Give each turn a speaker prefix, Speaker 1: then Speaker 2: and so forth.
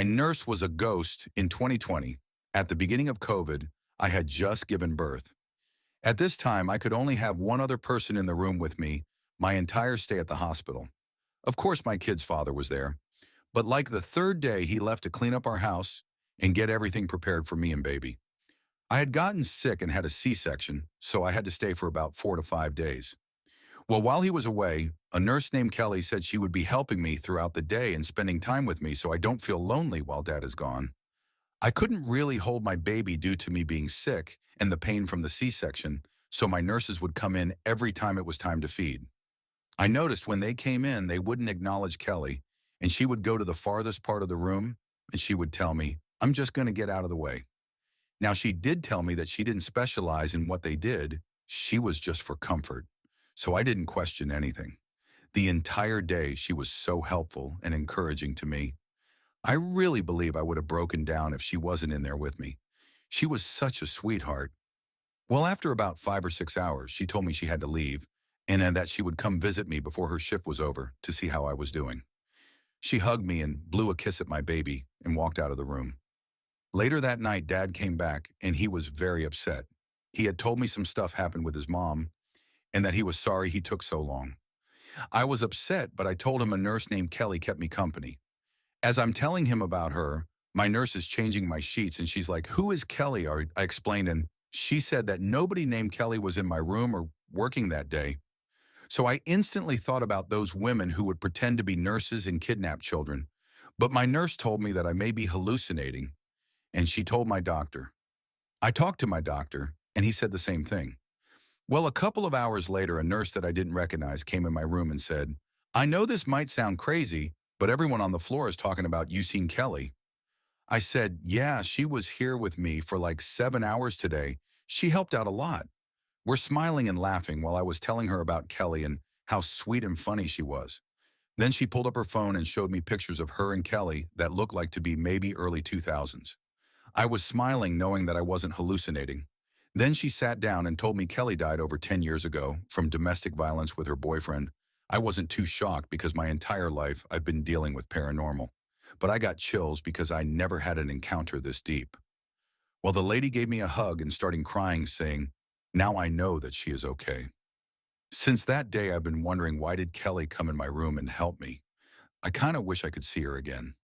Speaker 1: My nurse was a ghost in 2020. At the beginning of COVID, I had just given birth. At this time, I could only have one other person in the room with me my entire stay at the hospital. Of course, my kid's father was there, but like the third day, he left to clean up our house and get everything prepared for me and baby. I had gotten sick and had a C-section, so I had to stay for about 4 to 5 days. Well, while he was away, a nurse named Kelly said she would be helping me throughout the day and spending time with me so I don't feel lonely while dad is gone. I couldn't really hold my baby due to me being sick and the pain from the C-section, so my nurses would come in every time it was time to feed. I noticed when they came in, they wouldn't acknowledge Kelly, and she would go to the farthest part of the room and she would tell me, "I'm just going to get out of the way." Now, she did tell me that she didn't specialize in what they did. She was just for comfort. So I didn't question anything. The entire day, she was so helpful and encouraging to me. I really believe I would have broken down if she wasn't in there with me. She was such a sweetheart. Well, after about 5 or 6 hours, she told me she had to leave and that she would come visit me before her shift was over to see how I was doing. She hugged me and blew a kiss at my baby and walked out of the room. Later that night, Dad came back and he was very upset. He had told me some stuff happened with his mom and that he was sorry he took so long. I was upset, but I told him a nurse named Kelly kept me company. As I'm telling him about her, my nurse is changing my sheets and she's like, "Who is Kelly?" I explained, and she said that nobody named Kelly was in my room or working that day. So I instantly thought about those women who would pretend to be nurses and kidnap children. But my nurse told me that I may be hallucinating, and she told my doctor. I talked to my doctor, and he said the same thing. Well, a couple of hours later, a nurse that I didn't recognize came in my room and said, "I know this might sound crazy, but everyone on the floor is talking about you seeing Kelly." I said, "Yeah, she was here with me for like 7 hours today. She helped out a lot." We're smiling and laughing while I was telling her about Kelly and how sweet and funny she was. Then she pulled up her phone and showed me pictures of her and Kelly that looked like to be maybe early 2000s. I was smiling knowing that I wasn't hallucinating. Then she sat down and told me Kelly died over 10 years ago from domestic violence with her boyfriend. I wasn't too shocked because my entire life I've been dealing with paranormal. But I got chills because I never had an encounter this deep. Well, the lady gave me a hug and started crying, saying, "Now I know that she is okay." Since that day, I've been wondering, why did Kelly come in my room and help me? I kind of wish I could see her again.